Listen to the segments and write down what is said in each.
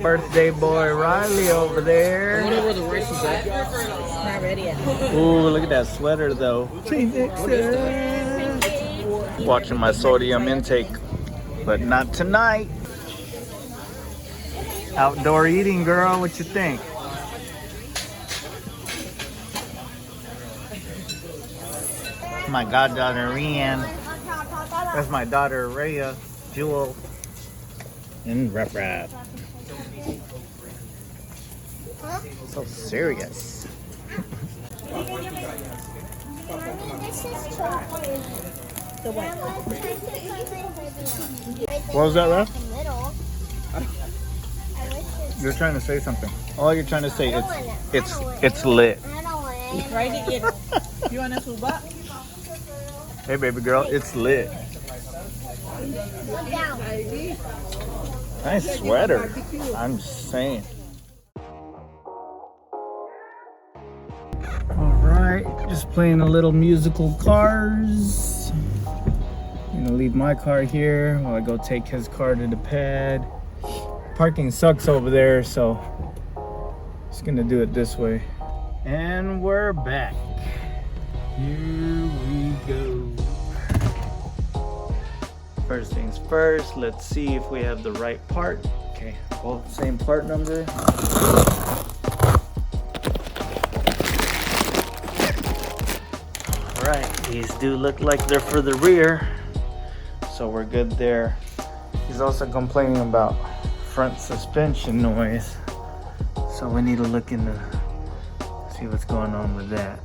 birthday boy Riley over there. I wonder where the rice is at. Not ready yet. Ooh, look at that sweater though. Watching my sodium intake, but not tonight. Outdoor eating, girl, what you think? My goddaughter Rian. That's my daughter Rhea, Jewel, and Rap Rap. So serious. What was that, Rap? You're trying to say something. Oh, you're trying to say it's lit. Try to eat. You want a suba? Hey, baby girl, it's lit. Nice sweater. I'm just saying. All right, just playing a little musical cars. I'm gonna leave my car here while I go take his car to the pad. Parking sucks over there, so just gonna do it this way. And we're back. Here we go. First things first, let's see if we have the right part. Okay, both same part number. All right, these do look like they're for the rear, so we're good there. He's also complaining about front suspension noise, so we need to look into see what's going on with that.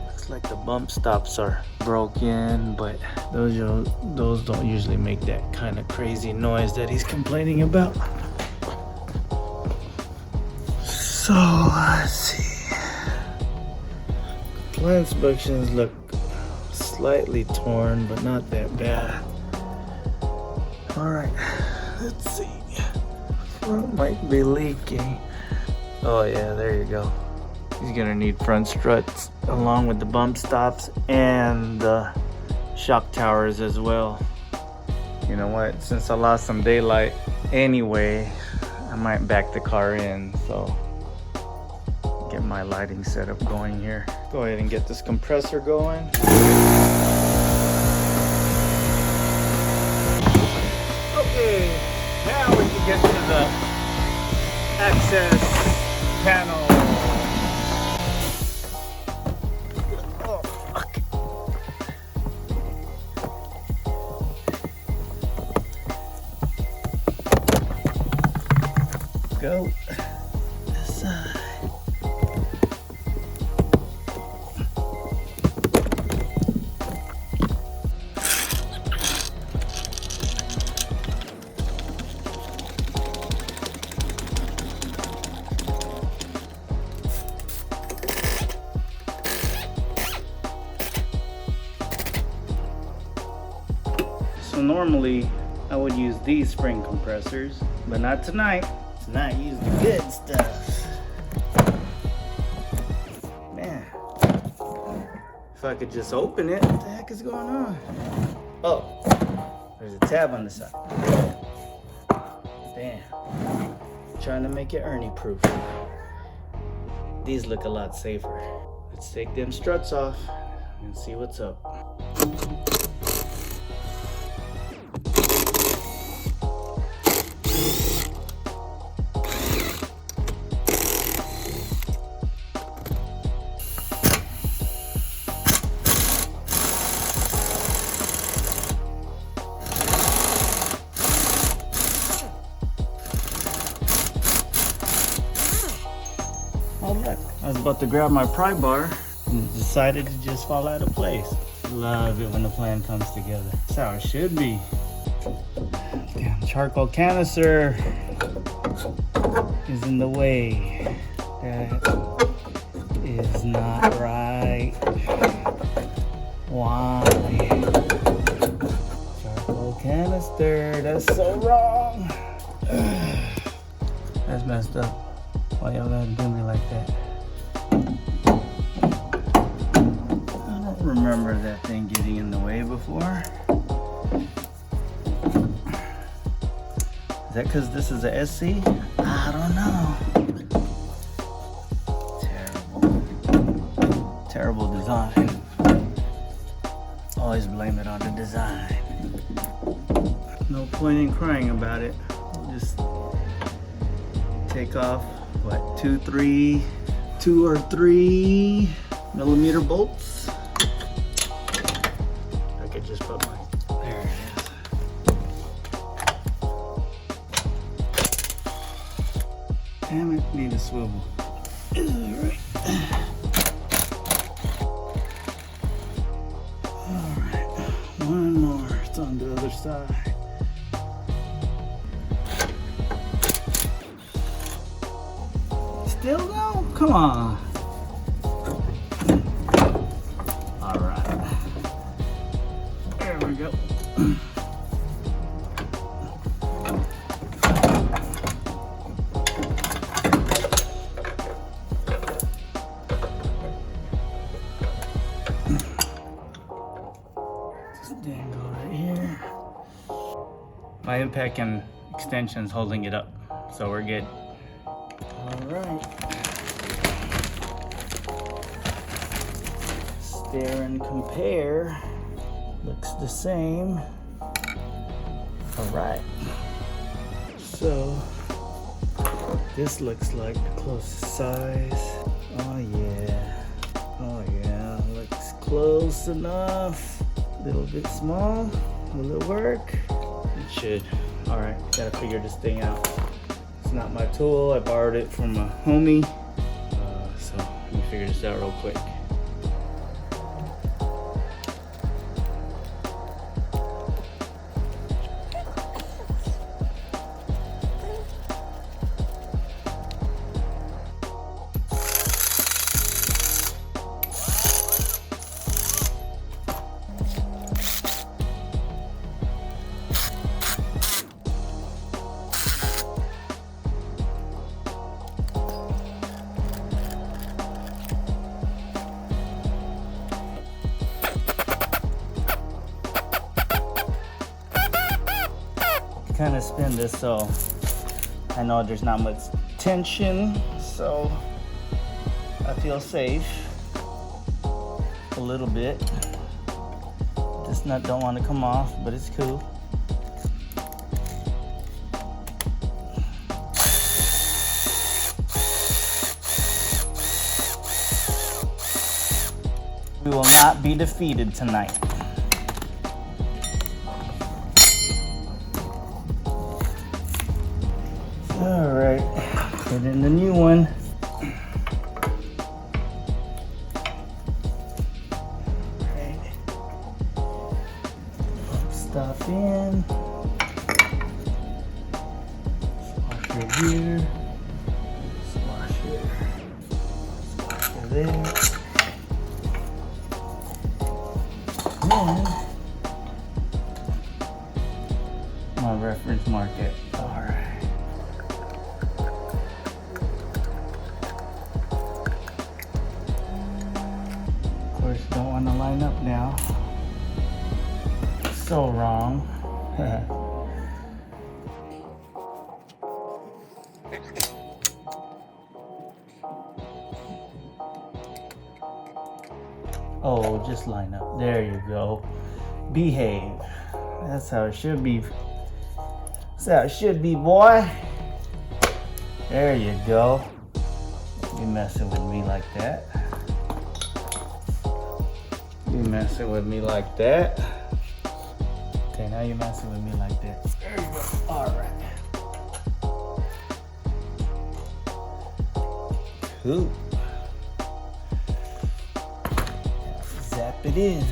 Looks like the bump stops are broken, but those don't usually make that kind of crazy noise that he's complaining about. So let's see. Flange bushings look slightly torn, but not that bad. All right, let's see. Front might be leaking. Oh yeah, there you go. He's gonna need front struts along with the bump stops and the shock towers as well. You know what, since I lost some daylight anyway, I might back the car in, so get my lighting setup going here. Go ahead and get this compressor going. Okay, now we can get to the access panel. Oh, fuck. Go this side. So normally I would use these spring compressors, but not tonight. Tonight use the good stuff. Man, if I could just open it, what the heck is going on? Oh, there's a tab on the side. Damn, trying to make it Ernie proof. These look a lot safer. Let's take them struts off and see what's up. Oh look, I was about to grab my pry bar and decided to just fall out of place. Love it when the plan comes together. That's how it should be. Damn, charcoal canister is in the way. That is not right. Why? Charcoal canister, that's so wrong. That's messed up. Why y'all gotta do me like that? I don't remember that thing getting in the way before. Is that because this is a SC? Ah. Terrible design. Always blame it on the design. No point in crying about it. We'll just take off, what, 2 or 3 millimeter bolts. I could just put my, there it is. Damn it, need a swivel. Alright. Alright, one more. It's on the other side. Still no? Come on. Alright. There we go. My impact and extension's holding it up, so we're good. All right. Stare and compare. Looks the same. All right. So this looks like the closest size. Oh yeah. Oh yeah. Looks close enough. A little bit small. Will it work? It should. All right, gotta figure this thing out. It's not my tool. I borrowed it from a homie. So let me figure this out real quick. Kind of spin this so I know there's not much tension, so I feel safe a little bit. This nut don't want to come off, but it's cool. We will not be defeated tonight. All right, put in the new one. All right. Stop in. Washer here. Washer. Washer there. Then my reference market. All right. Don't want to line up now. So wrong. Oh, just line up. There you go. Behave. That's how it should be. That's how it should be, boy. There you go. You messing with me like that. You messing with me like that. Okay, now you're messing with me like that. There you go. All right. Cool. Zap it in.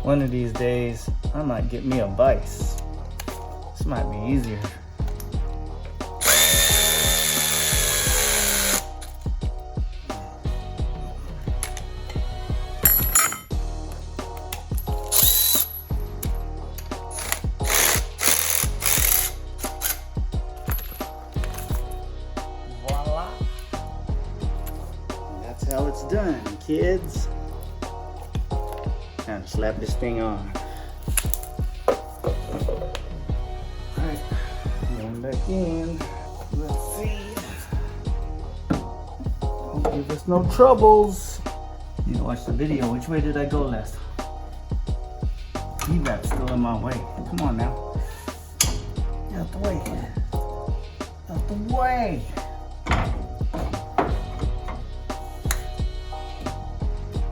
One of these days, I might get me a vise. This might be easier. Voila. That's how it's done, kids. Now slap this thing on. back in. Let's see. Don't give us no troubles. Need to watch the video. Which way did I go last? Evap's still in my way. Come on now. Get out the way. Out the way.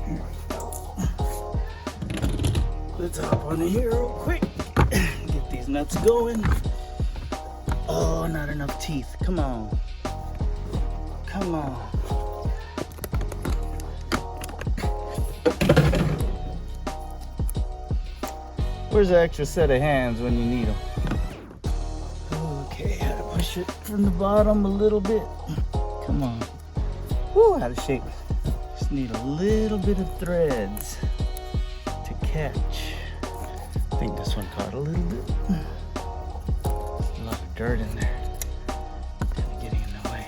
Here we go. Let's hop on here real quick. Get these nuts going. Oh, not enough teeth. Come on. Come on. Where's the extra set of hands when you need them? Okay, had to push it from the bottom a little bit. Come on. Woo, out of shape. Just need a little bit of threads to catch. I think this one caught a little bit. There's a lot of dirt in there. Kind of getting in the way.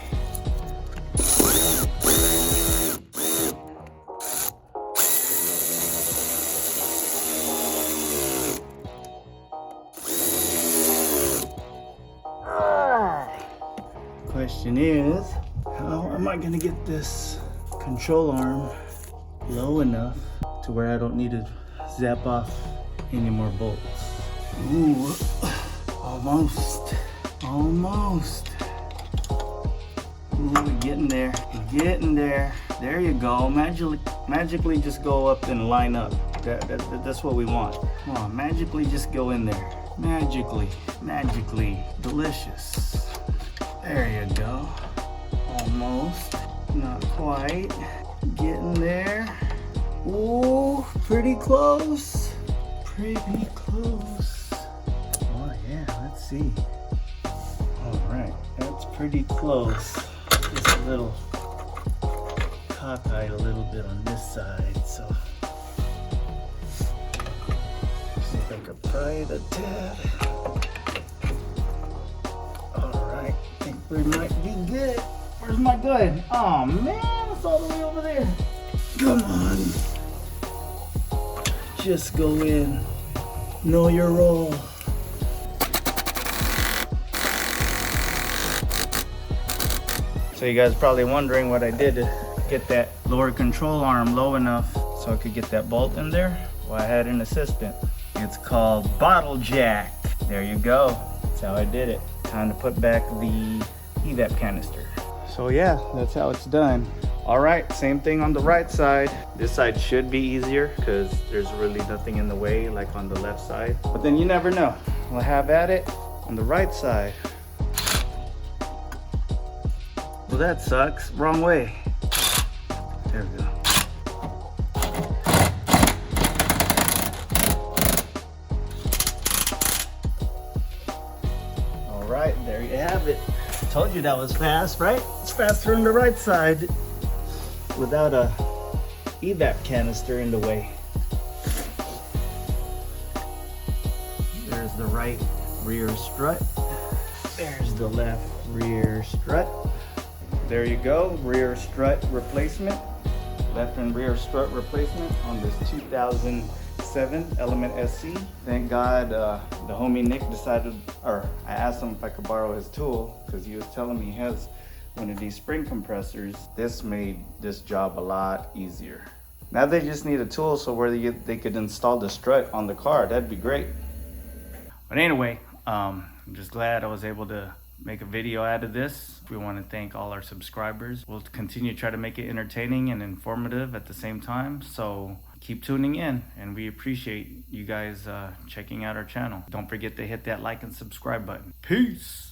Question is, how am I gonna get this control arm low enough to where I don't need to zap off any more bolts? Ooh, almost. Ooh, we're getting there, There you go, magically just go up and line up. That's what we want. Come on, magically just go in there. Magically, delicious. There you go. Almost. Not quite. Getting there. Ooh, pretty close. Oh yeah, let's see. Alright, that's pretty close. Just a little cockeyed a little bit on this side, so see if I can pry it a tad. We might be good. Where's my good? Oh man, it's all the way over there. Come on. Just go in. Know your role. So you guys are probably wondering what I did to get that lower control arm low enough so I could get that bolt in there. Well, I had an assistant. It's called bottle jack. There you go. That's how I did it. Time to put back the evap canister. So yeah, that's how it's done. All right, same thing on the right side. This side should be easier because there's really nothing in the way like on the left side. But then you never know. We'll have at it on the right side. Well, that sucks. Wrong way. There we go. All right, there you have it. Told you that was fast, right? It's faster on the right side without a evap canister in the way. There's the right rear strut. There's the left rear strut. There you go, rear strut replacement. Left and rear strut replacement on this 2007 Element SC. Thank God the homie Nick decided, or I asked him if I could borrow his tool because he was telling me he has one of these spring compressors. This made this job a lot easier. Now they just need a tool so where they could install the strut on the car. That'd be great. But anyway, I'm just glad I was able to make a video out of this. We want to thank all our subscribers. We'll continue to try to make it entertaining and informative at the same time. So keep tuning in, and we appreciate you guys checking out our channel. Don't forget to hit that like and subscribe button. Peace.